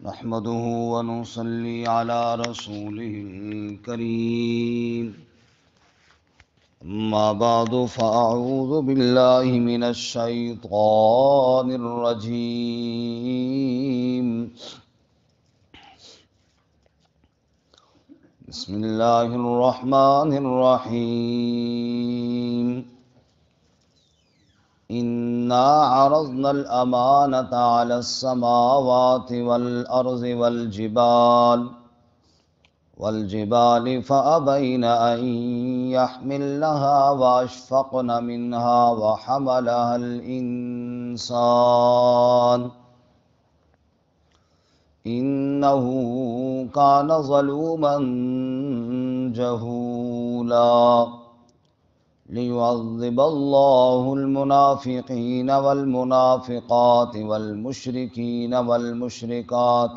نحمده ونصلي على رسوله الكريم أما بعد فأعوذ بالله من الشيطان الرجيم بسم الله الرحمن الرحيم إنا عرضنا الأمانة على السماوات والأرض والجبال فأبين أن يحملنها وأشفقن منها وحملها الإنسان إنه كان ظلوما جهولا ليعذب الله المنافقين والمنافقات والمشركين والمشركات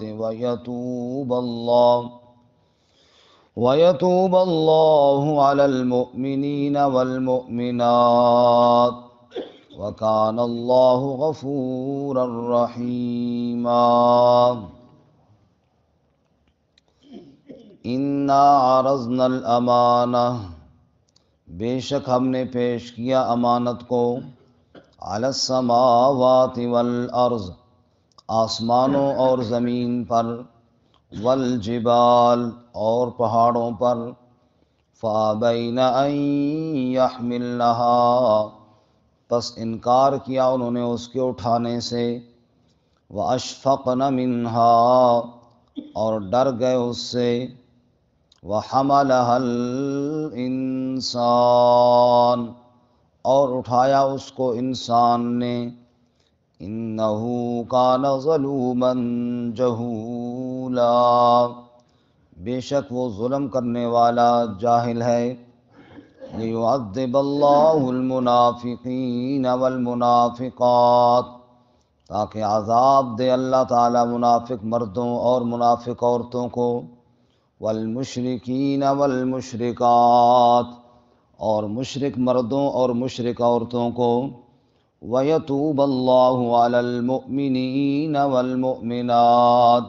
ويتوب الله على المؤمنين والمؤمنات وكان الله غفورا رحيما إنا عرضنا الأمانة بے شک ہم نے پیش کیا امانت کو علی السماوات والارض آسمانوں اور زمین پر والجبال اور پہاڑوں پر فابین ان یحملنها پس انکار کیا انہوں نے اس کے اٹھانے سے واشفقن منها اور ڈر گئے اس سے وحملها الانسان اور اٹھایا اس کو انسان نے انہو کان ظلوما جہولا بے شک وہ ظلم کرنے والا جاہل ہے لیعذب اللہ المنافقین والمنافقات تاکہ عذاب دے اللہ تعالی منافق مردوں اور منافق عورتوں کو والمشرکین والمشرکات اور مشرک مردوں اور مشرک عورتوں کو وَيَتُوبَ اللَّهُ عَلَى الْمُؤْمِنِينَ وَالْمُؤْمِنَاتِ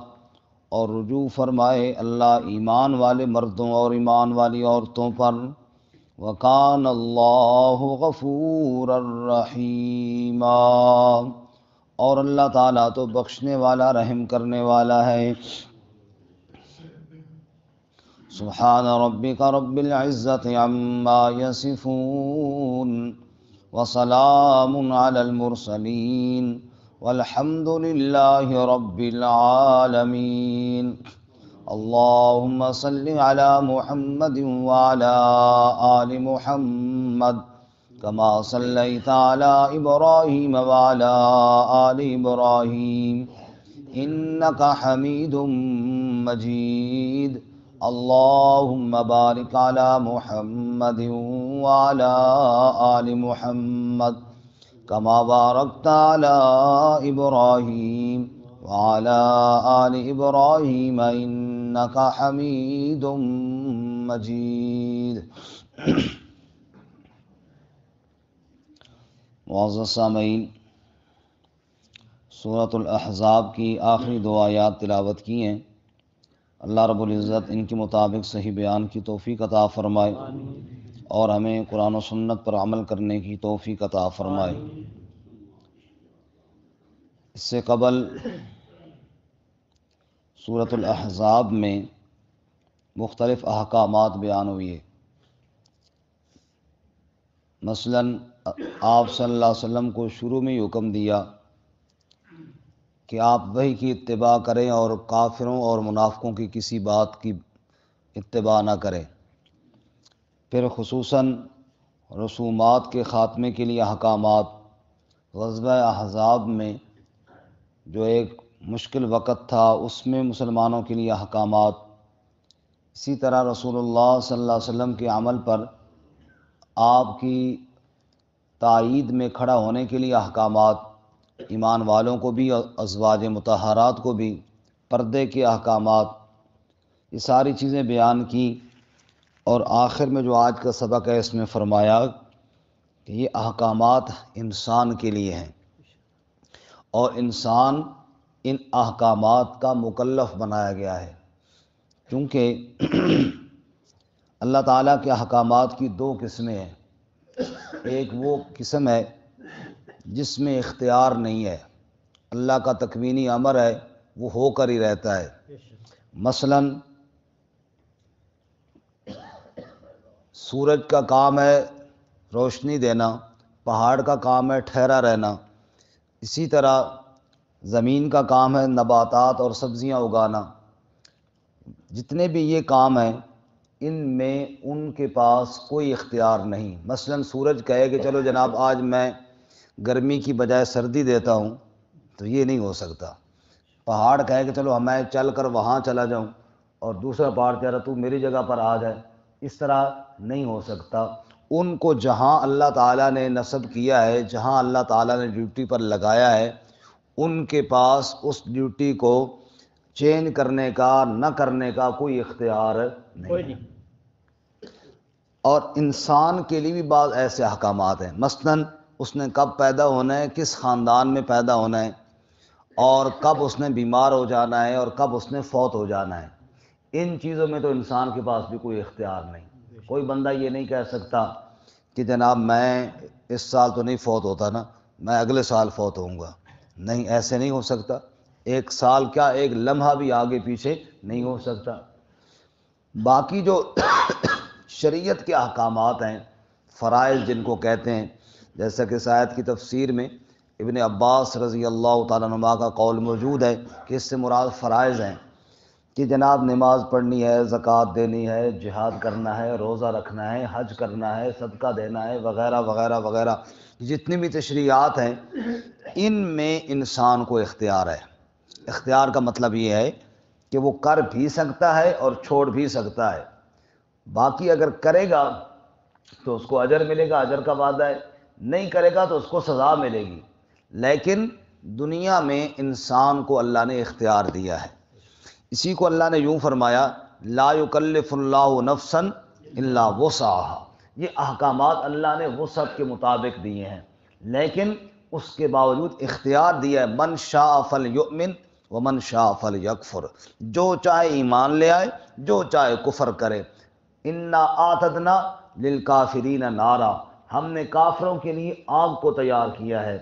اور رجوع فرمائے اللہ ایمان والے مردوں اور ایمان والی عورتوں پر وَكَانَ اللَّهُ غَفُورًا رَحِيمًا اور اللہ تعالیٰ تو بخشنے والا رحم کرنے والا ہے سبحان ربک رب العزة عما يصفون وسلام على المرسلين والحمد لله رب العالمين اللهم صل على محمد وعلى آل محمد كما صليت على إبراهيم وعلى آل إبراهيم إنك حميد مجيد اللهم بارك على محمد وعلى آل محمد كما باركت على إبراهيم وعلى آل إبراهيم إنك حميد مجيد معزز سامعین، سورۃ الاحزاب کی آخری دو آیات تلاوت کی ہیں۔ اللہ رب العزت ان کے مطابق صحیح بیان کی توفیق عطا فرمائے اور ہمیں قرآن و سنت پر عمل کرنے کی توفیق عطا فرمائے۔ اس سے قبل سورۃ الاحزاب میں مختلف احکامات بیان ہوئی ہے۔ مثلاً آپ صلی اللہ علیہ وسلم کو شروع میں حکم دیا کہ آپ وحی کی اتباع کریں اور کافروں اور منافقوں کی کسی بات کی اتباع نہ کریں۔ پھر خصوصاً رسومات کے خاتمے کے لیے احکامات، غزوہ احزاب میں جو ایک مشکل وقت تھا اس میں مسلمانوں کے لیے احکامات، اسی طرح رسول اللہ صلی اللہ علیہ وسلم کے عمل پر آپ کی تائید میں کھڑا ہونے کے لیے احکامات، ایمان والوں کو بھی ازواج مطہرات کو بھی پردے کے احکامات، یہ ساری چیزیں بیان کی، اور آخر میں جو آج کا سبق ہے اس میں فرمایا کہ یہ احکامات انسان کے لیے ہیں، اور انسان ان احکامات کا مکلف بنایا گیا ہے، کیونکہ اللہ تعالیٰ کے احکامات کی دو قسمیں ہیں۔ ایک وہ قسم ہے جس میں اختیار نہیں ہے، اللہ کا تکوینی امر ہے، وہ ہو کر ہی رہتا ہے۔ مثلا سورج کا کام ہے روشنی دینا، پہاڑ کا کام ہے ٹھہرا رہنا، اسی طرح زمین کا کام ہے نباتات اور سبزیاں اگانا۔ جتنے بھی یہ کام ہیں ان میں ان کے پاس کوئی اختیار نہیں۔ مثلا سورج کہے کہ چلو جناب آج میں گرمی کی بجائے سردی دیتا ہوں، تو یہ نہیں ہو سکتا۔ پہاڑ کہے کہ چلو میں چل کر وہاں چلا جاؤں، اور دوسرا پہاڑ کہہ رہا تو میری جگہ پر آ جائے، اس طرح نہیں ہو سکتا۔ ان کو جہاں اللہ تعالیٰ نے نصب کیا ہے، جہاں اللہ تعالیٰ نے ڈیوٹی پر لگایا ہے، ان کے پاس اس ڈیوٹی کو چینج کرنے کا نہ کرنے کا کوئی اختیار نہیں ہے۔ اور انسان کے لیے بھی بعض ایسے احکامات ہیں، مثلا اس نے کب پیدا ہونا ہے، کس خاندان میں پیدا ہونا ہے، اور کب اس نے بیمار ہو جانا ہے، اور کب اس نے فوت ہو جانا ہے۔ ان چیزوں میں تو انسان کے پاس بھی کوئی اختیار نہیں۔ کوئی بندہ یہ نہیں کہہ سکتا کہ جناب میں اس سال تو نہیں فوت ہوتا نا، میں اگلے سال فوت ہوں گا، نہیں، ایسے نہیں ہو سکتا۔ ایک سال کیا، ایک لمحہ بھی آگے پیچھے نہیں ہو سکتا۔ باقی جو شریعت کے احکامات ہیں، فرائض جن کو کہتے ہیں، جیسا کہ اس آیت کی تفسیر میں ابن عباس رضی اللہ تعالیٰ عنہ کا قول موجود ہے کہ اس سے مراد فرائض ہیں کہ جناب نماز پڑھنی ہے، زکوٰۃ دینی ہے، جہاد کرنا ہے، روزہ رکھنا ہے، حج کرنا ہے، صدقہ دینا ہے، وغیرہ وغیرہ وغیرہ۔ جتنی بھی تشریعات ہیں ان میں انسان کو اختیار ہے۔ اختیار کا مطلب یہ ہے کہ وہ کر بھی سکتا ہے اور چھوڑ بھی سکتا ہے۔ باقی اگر کرے گا تو اس کو اجر ملے گا، اجر کا وعدہ ہے، نہیں کرے گا تو اس کو سزا ملے گی۔ لیکن دنیا میں انسان کو اللہ نے اختیار دیا ہے۔ اسی کو اللہ نے یوں فرمایا، لا یکلف اللہ نفسا الا وسعها۔ یہ احکامات اللہ نے وسعت کے مطابق دیے ہیں، لیکن اس کے باوجود اختیار دیا ہے، من شاء فلیؤمن ومن شاء فلیکفر۔ جو چاہے ایمان لے آئے، جو چاہے کفر کرے۔ انا اعتدنا للکافرین نارا، ہم نے کافروں کے لیے آگ کو تیار کیا ہے،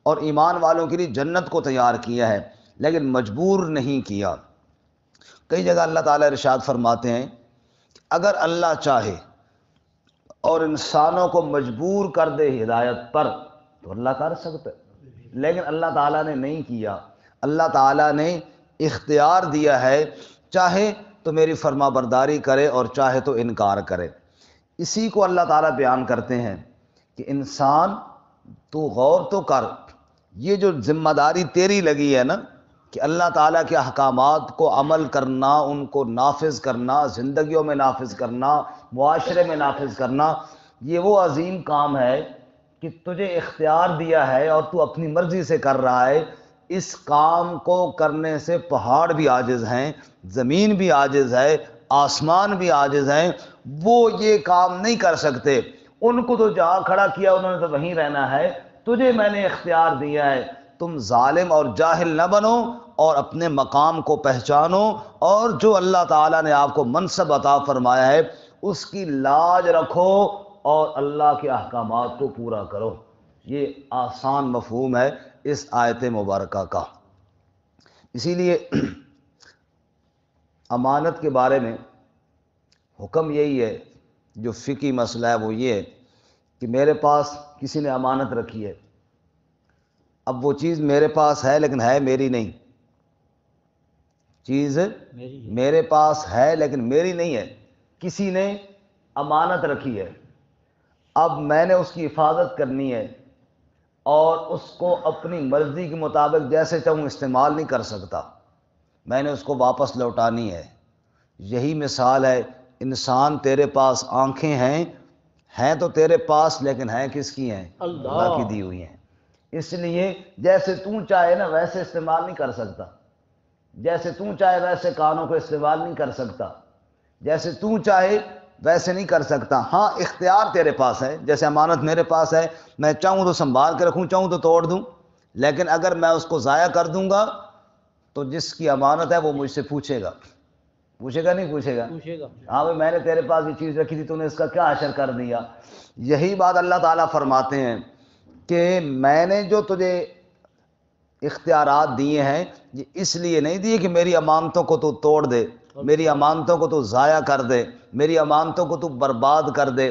اور ایمان والوں کے لیے جنت کو تیار کیا ہے، لیکن مجبور نہیں کیا۔ کئی جگہ اللہ تعالیٰ ارشاد فرماتے ہیں کہ اگر اللہ چاہے اور انسانوں کو مجبور کر دے ہدایت پر تو اللہ کر سکتا ہے، لیکن اللہ تعالیٰ نے نہیں کیا۔ اللہ تعالیٰ نے اختیار دیا ہے، چاہے تو میری فرما برداری کرے اور چاہے تو انکار کرے۔ اسی کو اللہ تعالیٰ بیان کرتے ہیں کہ انسان تو غور تو کر، یہ جو ذمہ داری تیری لگی ہے نا کہ اللہ تعالیٰ کے احکامات کو عمل کرنا، ان کو نافذ کرنا، زندگیوں میں نافذ کرنا، معاشرے میں نافذ کرنا، یہ وہ عظیم کام ہے کہ تجھے اختیار دیا ہے اور تو اپنی مرضی سے کر رہا ہے۔ اس کام کو کرنے سے پہاڑ بھی عاجز ہیں، زمین بھی عاجز ہے، آسمان بھی عاجز ہیں، وہ یہ کام نہیں کر سکتے۔ ان کو تو جہاں کھڑا کیا انہوں نے تو وہیں رہنا ہے، تجھے میں نے اختیار دیا ہے۔ تم ظالم اور جاہل نہ بنو اور اپنے مقام کو پہچانو، اور جو اللہ تعالیٰ نے آپ کو منصب عطا فرمایا ہے اس کی لاج رکھو اور اللہ کے احکامات کو پورا کرو۔ یہ آسان مفہوم ہے اس آیت مبارکہ کا۔ اسی لیے امانت کے بارے میں حکم یہی ہے، جو فقہی مسئلہ ہے وہ یہ ہے کہ میرے پاس کسی نے امانت رکھی ہے، اب وہ چیز میرے پاس ہے لیکن ہے میری نہیں، چیز میرے پاس ہے لیکن میری نہیں ہے، کسی نے امانت رکھی ہے، اب میں نے اس کی حفاظت کرنی ہے اور اس کو اپنی مرضی کے مطابق جیسے چاہوں استعمال نہیں کر سکتا، میں نے اس کو واپس لوٹانی ہے۔ یہی مثال ہے، انسان تیرے پاس آنکھیں ہیں تو تیرے پاس، لیکن ہیں کس کی ہیں؟ اللہ کی دی ہوئی ہیں۔ اس لیے جیسے تو چاہے نا ویسے استعمال نہیں کر سکتا، جیسے تو چاہے ویسے کانوں کو استعمال نہیں کر سکتا، جیسے تو چاہے ویسے نہیں کر سکتا۔ ہاں اختیار تیرے پاس ہے، جیسے امانت میرے پاس ہے، میں چاہوں تو سنبھال کے رکھوں، چاہوں تو توڑ دوں، لیکن اگر میں اس کو ضائع کر دوں گا تو جس کی امانت ہے وہ مجھ سے پوچھے گا نہیں پوچھے گا؟ ہاں بھائی میں نے تیرے پاس یہ چیز رکھی تھی، تو نے اس کا کیا اشر کر دیا؟ یہی بات اللہ تعالیٰ فرماتے ہیں کہ میں نے جو تجھے اختیارات دیے ہیں یہ اس لیے نہیں دیے کہ میری امانتوں کو تو توڑ دے، میری امانتوں کو تو ضائع کر دے، میری امانتوں کو تو برباد کر دے،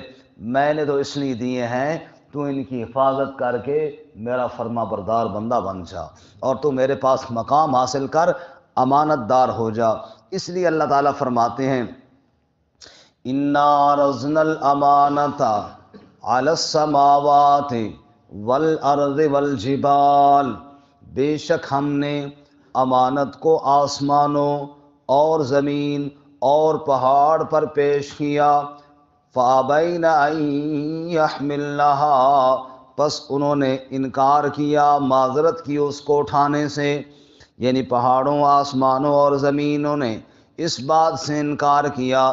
میں نے تو اس لیے دیے ہیں تو ان کی حفاظت کر کے میرا فرما بردار بندہ بن جا، اور تو میرے پاس مقام حاصل کر، امانت دار ہو جا۔ اس لیے اللہ تعالیٰ فرماتے ہیں اِنَّا عَرَضْنَا الْأَمَانَةَ عَلَى السَّمَاوَاتِ وَالْأَرْضِ وَالْجِبَالِ، بے شک ہم نے امانت کو آسمانوں اور زمین اور پہاڑ پر پیش کیا، فَأَبَيْنَ أَن يَحْمِلْنَهَا، پس انہوں نے انکار کیا، معذرت کی اس کو اٹھانے سے، یعنی پہاڑوں، آسمانوں اور زمینوں نے اس بات سے انکار کیا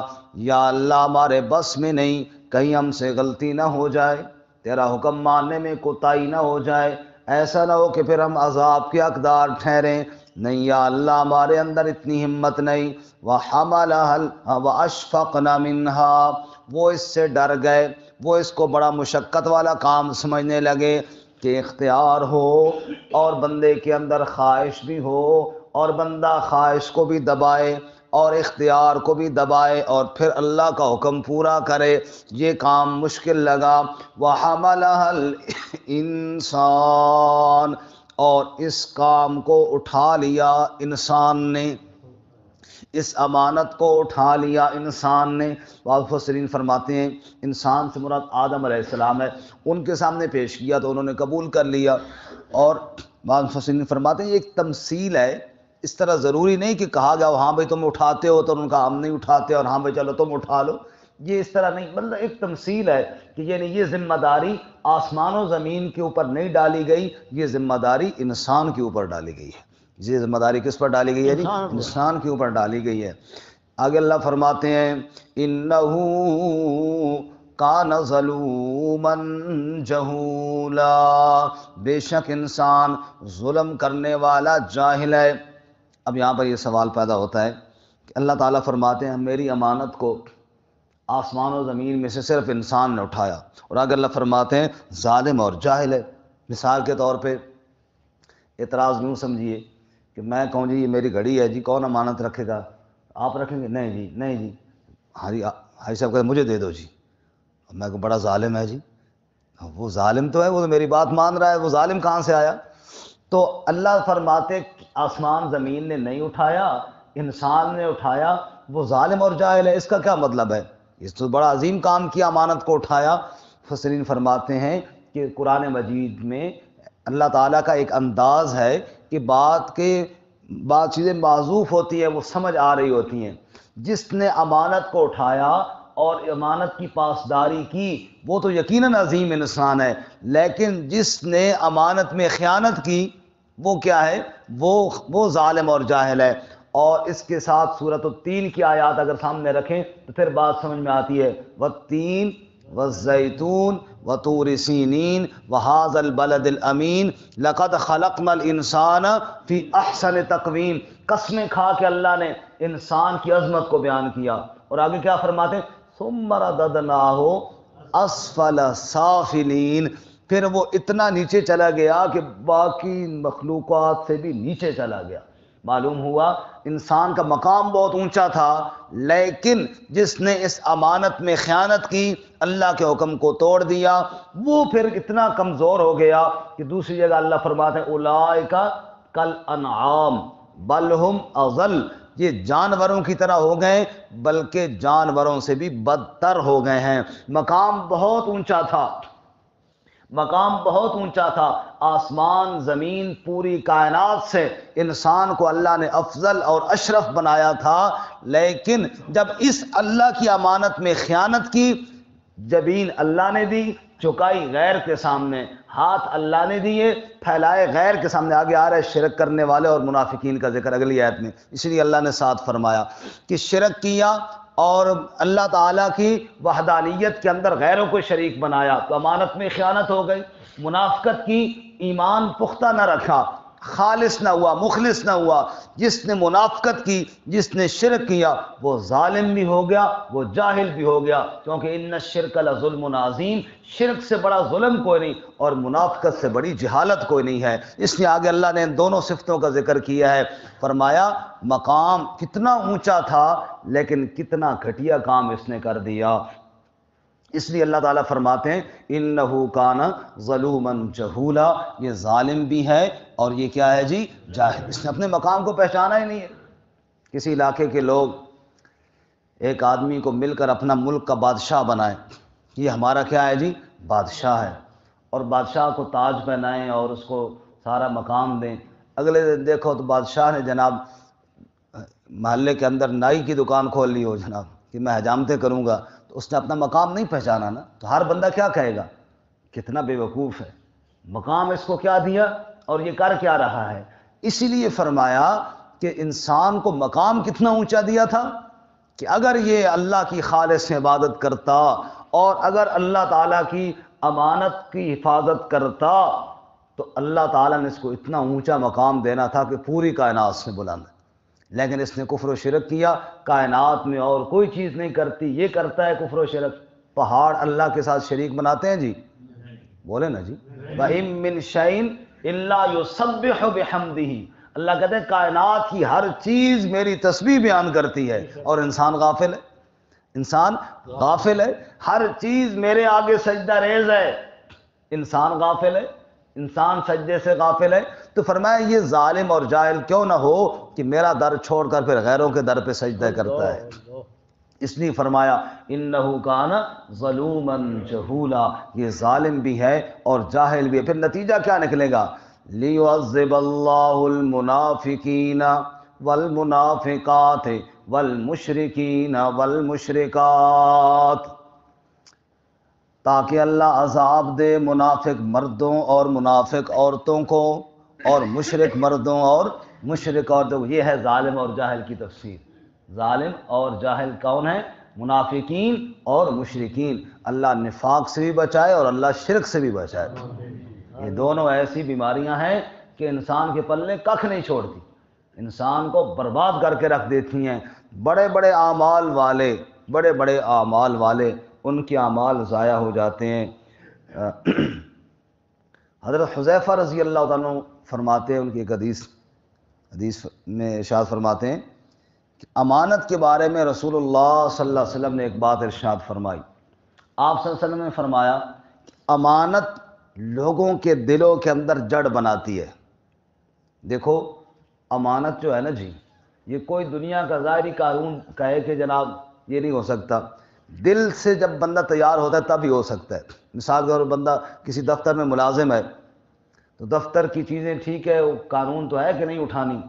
یا اللہ ہمارے بس میں نہیں، کہیں ہم سے غلطی نہ ہو جائے، تیرا حکم ماننے میں کوتاہی نہ ہو جائے، ایسا نہ ہو کہ پھر ہم عذاب کے حقدار ٹھہریں، نہیں یا اللہ ہمارے اندر اتنی ہمت نہیں۔ وَحَمَلَهَا وَأَشْفَقْنَ مِنْهَا، وہ اس سے ڈر گئے، وہ اس کو بڑا مشقت والا کام سمجھنے لگے کہ اختیار ہو اور بندے کے اندر خواہش بھی ہو، اور بندہ خواہش کو بھی دبائے اور اختیار کو بھی دبائے اور پھر اللہ کا حکم پورا کرے، یہ کام مشکل لگا۔ وَحَمَلَهَا الْإِنسان، اور اس کام کو اٹھا لیا انسان نے، اس امانت کو اٹھا لیا انسان نے۔ بعض مفسرین فرماتے ہیں انسان سے مراد آدم علیہ السلام ہے، ان کے سامنے پیش کیا تو انہوں نے قبول کر لیا، اور بعض مفسرین فرماتے ہیں یہ ایک تمثیل ہے، اس طرح ضروری نہیں کہ کہا گیا ہاں بھائی تم اٹھاتے ہو، تو ان کا ہم نہیں اٹھاتے، اور ہاں بھائی چلو تم اٹھا لو، یہ اس طرح نہیں، مطلب ایک تمثیل ہے کہ یعنی یہ ذمہ داری آسمان و زمین کے اوپر نہیں ڈالی گئی، یہ ذمہ داری انسان کے اوپر ڈالی گئی ہے۔ یہ ذمہ داری کس پر ڈالی گئی ہے؟ انسان کے اوپر ڈالی گئی ہے۔ آگے اللہ فرماتے ہیں اِنَّهُ كَانَ ظَلُومًا جَهُولًا، بے شک انسان ظلم کرنے والا جاہل ہے۔ اب یہاں پر یہ سوال پیدا ہوتا ہے کہ اللہ تعالیٰ فرماتے ہیں میری امانت کو آسمان و زمین میں سے صرف انسان نے اٹھایا، اور اگر اللہ فرماتے ہیں ظالم اور جاہل ہے۔ مثال کے طور پہ اعتراض یوں سمجھیے کہ میں کہوں جی یہ میری گھڑی ہے جی، کون امانت رکھے گا؟ آپ رکھیں گے؟ نہیں جی، نہیں جی، حاجی صاحب کہتے مجھے دے دو جی، میں کہوں بڑا ظالم ہے جی، وہ ظالم تو ہے، وہ تو میری بات مان رہا ہے، وہ ظالم کہاں سے آیا؟ تو اللہ فرماتے آسمان زمین نے نہیں اٹھایا، انسان نے اٹھایا، وہ ظالم اور جاہل ہے، اس کا کیا مطلب ہے؟ اس تو بڑا عظیم کام کیا، امانت کو اٹھایا۔ مفسرین فرماتے ہیں کہ قرآن مجید میں اللہ تعالیٰ کا ایک انداز ہے کہ بات چیزیں معذوف ہوتی ہیں، وہ سمجھ آ رہی ہوتی ہیں۔ جس نے امانت کو اٹھایا اور امانت کی پاسداری کی وہ تو یقیناً عظیم انسان ہے، لیکن جس نے امانت میں خیانت کی وہ کیا ہے؟ وہ ظالم اور جاہل ہے۔ اور اس کے ساتھ سورۃ التین کی آیات اگر سامنے رکھیں تو پھر بات سمجھ میں آتی ہے، والتین والزیتون وطور سینین وہذا البلد الامین لقد خلقنا الانسان فی احسن تقویم، قسمیں کھا کے اللہ نے انسان کی عظمت کو بیان کیا، اور آگے کیا فرماتے ہیں ثم رددناہ اسفل سافلین، پھر وہ اتنا نیچے چلا گیا کہ باقی مخلوقات سے بھی نیچے چلا گیا۔ معلوم ہوا انسان کا مقام بہت اونچا تھا، لیکن جس نے اس امانت میں خیانت کی، اللہ کے حکم کو توڑ دیا، وہ پھر اتنا کمزور ہو گیا کہ دوسری جگہ اللہ فرماتے ہیں اولئک کالانعام بل ہم اضل، یہ جانوروں کی طرح ہو گئے بلکہ جانوروں سے بھی بدتر ہو گئے ہیں۔ مقام بہت اونچا تھا، مقام بہت اونچا تھا، آسمان زمین پوری کائنات سے انسان کو اللہ نے افضل اور اشرف بنایا تھا، لیکن جب اس اللہ کی امانت میں خیانت کی، جبین اللہ نے دی، چکائی غیر کے سامنے، ہاتھ اللہ نے دیے پھیلائے غیر کے سامنے۔ آگے آ رہا ہے شرک کرنے والے اور منافقین کا ذکر اگلی آیت میں، اس لیے اللہ نے ساتھ فرمایا کہ شرک کیا اور اللہ تعالیٰ کی وحدانیت کے اندر غیروں کو شریک بنایا تو امانت میں خیانت ہو گئی۔ منافقت کی، ایمان پختہ نہ رکھا، خالص نہ ہوا، مخلص نہ ہوا، جس نے منافقت کی، جس نے شرک کیا، وہ ظالم بھی ہو گیا، وہ جاہل بھی ہو گیا، کیونکہ ان الشرک لظلم عظیم، شرک سے بڑا ظلم کوئی نہیں اور منافقت سے بڑی جہالت کوئی نہیں ہے۔ اس لیے آگے اللہ نے ان دونوں صفتوں کا ذکر کیا ہے، فرمایا مقام کتنا اونچا تھا لیکن کتنا گھٹیا کام اس نے کر دیا۔ اس لیے اللہ تعالیٰ فرماتے ہیں انہو کان ظلوما جہولا، یہ ظالم بھی ہے اور یہ کیا ہے جی، جاہل، اس نے اپنے مقام کو پہچانا ہی نہیں ہے۔ کسی علاقے کے لوگ ایک آدمی کو مل کر اپنا ملک کا بادشاہ بنائیں، یہ ہمارا کیا ہے جی، بادشاہ ہے، اور بادشاہ کو تاج پہنائیں اور اس کو سارا مقام دیں، اگلے دن دیکھو تو بادشاہ نے جناب محلے کے اندر نائی کی دکان کھول لی ہو جناب کہ میں حجامتیں کروں گا، تو اس نے اپنا مقام نہیں پہچانا نا، تو ہر بندہ کیا کہے گا، کتنا بے وقوف ہے، مقام اس کو کیا دیا اور یہ کر کیا رہا ہے۔ اسی لیے فرمایا کہ انسان کو مقام کتنا اونچا دیا تھا کہ اگر یہ اللہ کی خالص عبادت کرتا اور اگر اللہ تعالیٰ کی امانت کی حفاظت کرتا تو اللہ تعالیٰ نے اس کو اتنا اونچا مقام دینا تھا کہ پوری کائنات سے بلند، لیکن اس نے کفر و شرک کیا، کائنات میں اور کوئی چیز نہیں کرتی، یہ کرتا ہے کفر و شرک۔ پہاڑ اللہ کے ساتھ شریک بناتے ہیں جی، بولے نا جی، وَإِن مِّن شَيْءٍ إِلَّا يُسَبِّحُ بِحَمْدِهِ، اللہ کہتے ہیں کائنات کی ہر چیز میری تسبیح بیان کرتی ہے اور انسان غافل ہے، انسان غافل ہے، ہر چیز میرے آگے سجدہ ریز ہے، انسان غافل ہے، انسان سجدے سے غافل ہے۔ تو فرمایا یہ ظالم اور جاہل کیوں نہ ہو کہ میرا در چھوڑ کر پھر غیروں کے در پہ سجدہ کرتا ہے۔ اس لیے فرمایا انہو کان ظلوما جہولا، یہ ظالم بھی ہے اور جاہل بھی ہے۔ پھر نتیجہ کیا نکلے گا، لیعذب اللہ المنافقین والمنافقات والمشرکین والمشرکات، تاکہ اللہ عذاب دے منافق مردوں اور منافق عورتوں کو اور مشرک مردوں اور مشرک عورتوں کو۔ یہ ہے ظالم اور جاہل کی تفسیر۔ ظالم اور جاہل کون ہیں، منافقین اور مشرکین۔ اللہ نفاق سے بھی بچائے اور اللہ شرک سے بھی بچائے۔ یہ دونوں ایسی بیماریاں ہیں کہ انسان کے پلے ککھ نہیں چھوڑتی، انسان کو برباد کر کے رکھ دیتی ہیں۔ بڑے بڑے اعمال والے، بڑے بڑے اعمال والے، ان کے اعمال ضائع ہو جاتے ہیں۔ حضرت حذیفہ رضی اللہ تعالیٰ عنہ فرماتے ہیں، ان کی ایک حدیث میں ارشاد فرماتے ہیں کہ امانت کے بارے میں رسول اللہ صلی اللہ علیہ وسلم نے ایک بات ارشاد فرمائی۔ آپ صلی اللہ علیہ وسلم نے فرمایا کہ امانت لوگوں کے دلوں کے اندر جڑ بناتی ہے۔ دیکھو امانت جو ہے نا جی، یہ کوئی دنیا کا ظاہری قانون کہے کہ جناب یہ نہیں ہو سکتا، دل سے جب بندہ تیار ہوتا ہے تب ہی ہو سکتا ہے۔ مثال کے طور پر بندہ کسی دفتر میں ملازم ہے تو دفتر کی چیزیں ٹھیک ہے، وہ قانون تو ہے کہ نہیں اٹھانی،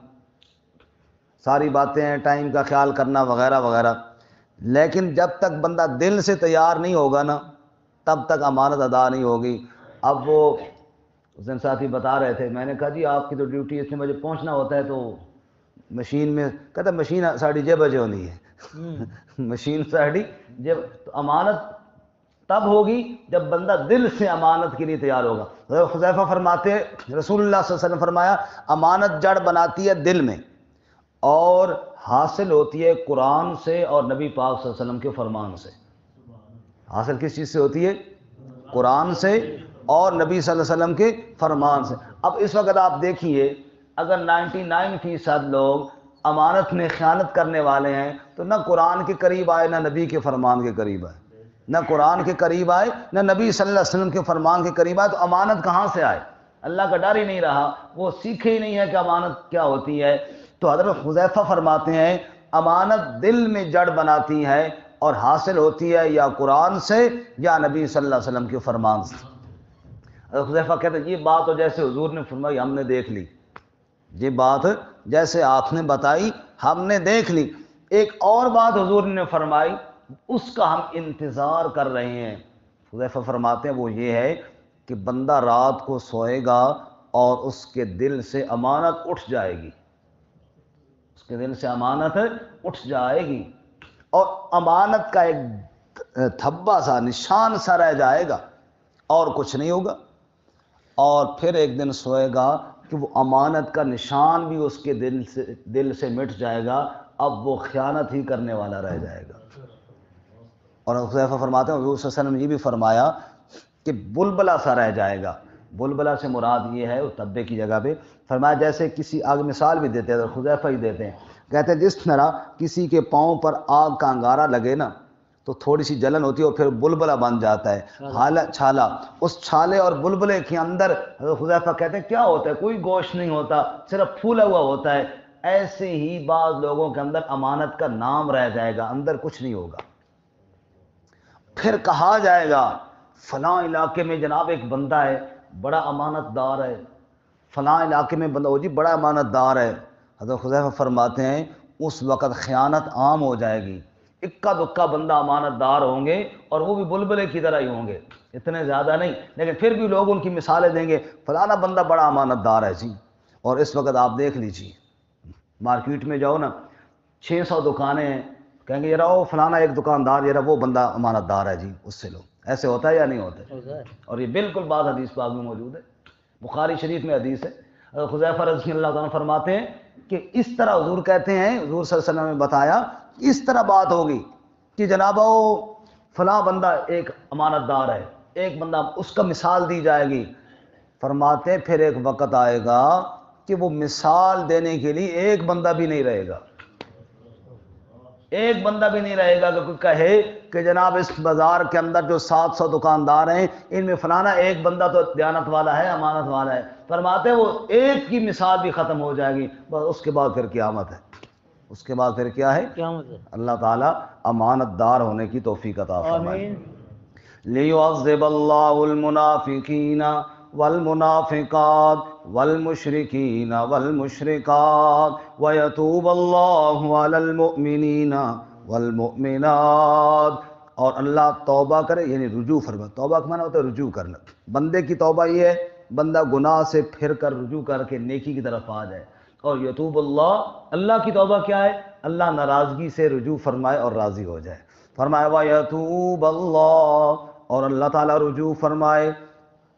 ساری باتیں ہیں، ٹائم کا خیال کرنا وغیرہ وغیرہ، لیکن جب تک بندہ دل سے تیار نہیں ہوگا نا تب تک امانت ادا نہیں ہوگی۔ اب وہ اس دن ساتھی بتا رہے تھے، میں نے کہا جی آپ کی تو ڈیوٹی اتنے بجے پہنچنا ہوتا ہے، تو مشین میں کہتا مشین 6:30 بجے ہونی ہے مشین 6:30، تو امانت تب ہوگی جب بندہ دل سے امانت کے لیے تیار ہوگا۔ حذیفہ فرماتے ہیں رسول اللہ صلی اللہ علیہ وسلم فرمایا امانت جڑ بناتی ہے دل میں اور حاصل ہوتی ہے قرآن سے اور نبی پاک صلی اللہ علیہ وسلم کے فرمان سے۔ حاصل کس چیز سے ہوتی ہے، قرآن سے اور نبی صلی اللہ علیہ وسلم کے فرمان سے۔ اب اس وقت آپ دیکھیے اگر 99% لوگ امانت میں خیانت کرنے والے ہیں تو نہ قرآن کے قریب آئے نہ نبی کے فرمان کے قریب آئے، نہ قرآن کے قریب آئے نہ نبی صلی اللہ علیہ وسلم کے فرمان کے قریب آئے، تو امانت کہاں سے آئے؟ اللہ کا ڈر ہی نہیں رہا، وہ سیکھے ہی نہیں ہے کہ امانت کیا ہوتی ہے۔ تو حضرت حذیفہ فرماتے ہیں امانت دل میں جڑ بناتی ہے اور حاصل ہوتی ہے یا قرآن سے یا نبی صلی اللہ علیہ وسلم کے فرمان سے۔ حضرت حذیفہ کہتے ہیں یہ بات تو جیسے حضور نے فرمائی ہم نے دیکھ لی، یہ بات جیسے آپ نے بتائی ہم نے دیکھ لی۔ ایک اور بات حضور نے فرمائی اس کا ہم انتظار کر رہے ہیں۔ حذیفہ فرماتے ہیں وہ یہ ہے کہ بندہ رات کو سوئے گا اور اس کے دل سے امانت اٹھ جائے گی، اس کے دل سے امانت اٹھ جائے گی اور امانت کا ایک دھبا سا نشان سا رہ جائے گا اور کچھ نہیں ہوگا، اور پھر ایک دن سوئے گا کہ وہ امانت کا نشان بھی اس کے دل سے مٹ جائے گا، اب وہ خیانت ہی کرنے والا رہ جائے گا۔ اور حذیفہ فرماتے ہیں حضور صلی اللہ علیہ وسلم نے یہ بھی فرمایا کہ بلبلہ سا رہ جائے گا۔ بلبلہ سے مراد یہ ہے، تبے کی جگہ پہ فرمایا جیسے کسی آگ، مثال بھی دیتے ہیں، حذیفہ ہی دیتے ہیں، کہتے ہیں جس طرح کسی کے پاؤں پر آگ کا انگارہ لگے نا تو تھوڑی سی جلن ہوتی ہے اور پھر بلبلہ بن جاتا ہے، چھالا، اس چھالے اور بلبلے کے اندر حذیفہ کہتے ہیں کیا ہوتا ہے؟ کوئی گوشت نہیں ہوتا، صرف پھولا ہوا ہوتا ہے۔ ایسے ہی بعض لوگوں کے اندر امانت کا نام رہ جائے گا، اندر کچھ نہیں ہوگا۔ پھر کہا جائے گا فلاں علاقے میں جناب ایک بندہ ہے بڑا امانت دار ہے، فلاں علاقے میں بندہ ہو جی بڑا امانت دار ہے۔ حضرت حذیفہ فرماتے ہیں اس وقت خیانت عام ہو جائے گی، اکا دکا بندہ امانت دار ہوں گے اور وہ بھی بلبلے کی طرح ہی ہوں گے، اتنے زیادہ نہیں، لیکن پھر بھی لوگ ان کی مثالیں دیں گے فلانا بندہ بڑا امانت دار ہے جی۔ اور اس وقت آپ دیکھ لیجیے مارکیٹ میں جاؤ نا، 600 دکانیں ہیں، کہیں گے یار وہ فلانا ایک دکاندار یار وہ بندہ امانت دار ہے جی، اس سے لو۔ ایسے ہوتا ہے یا نہیں ہوتا ہے؟ اور یہ بالکل بات حدیث پاک میں موجود ہے، بخاری شریف میں حدیث ہے۔ حذیفہ رضی اللہ تعالیٰ فرماتے ہیں کہ اس طرح حضور کہتے ہیں، حضور صلی اللہ علیہ وسلم نے بتایا اس طرح بات ہوگی کہ جناب وہ فلاں بندہ ایک امانت دار ہے، ایک بندہ، اس کا مثال دی جائے گی۔ فرماتے ہیں پھر ایک وقت آئے گا کہ وہ مثال دینے کے لیے ایک بندہ بھی نہیں رہے گا، ایک بندہ بھی نہیں رہے گا کہ کوئی کہے کہ جناب اس بازار کے اندر جو 700 دکاندار ہیں ان میں فلانا ایک بندہ تو دیانت والا ہے، امانت والا ہے۔ فرماتے ہیں وہ ایک کی مثال بھی ختم ہو جائے گی، بس اس کے بعد پھر قیامت ہے، اس کے بعد پھر کیا ہے؟ قیامت ہے۔ اللہ تعالیٰ امانت دار ہونے کی توفیق عطا فرمائے۔ لِيُعَذِّبَ اللَّهُ الْمُنَافِقِينَ والمنافقات والمشركين والمشركات ويتوب الله على المؤمنين والمؤمنات، اور اللہ توبہ کرے یعنی رجوع فرمائے۔ توبہ کا معنی ہوتا ہے رجوع کرنا، بندے کی توبہ یہ ہے بندہ گناہ سے پھر کر رجوع کر کے نیکی کی طرف آ جائے، اور یتوب اللہ، اللہ کی توبہ کیا ہے؟ اللہ ناراضگی سے رجوع فرمائے اور راضی ہو جائے۔ فرمایا وَيَتُوبَ اللَّهُ، اور اللہ تعالیٰ رجوع فرمائے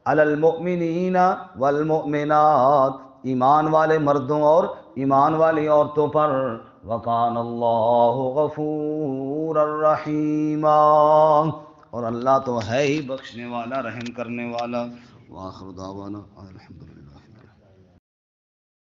علی المؤمنین والمؤمنات، ایمان والے مردوں اور ایمان والی عورتوں پر، وکان اللہ غفورا رحیما، اور اللہ تو ہے ہی بخشنے والا رحم کرنے والا۔ وآخر دعوانا الحمدللہ۔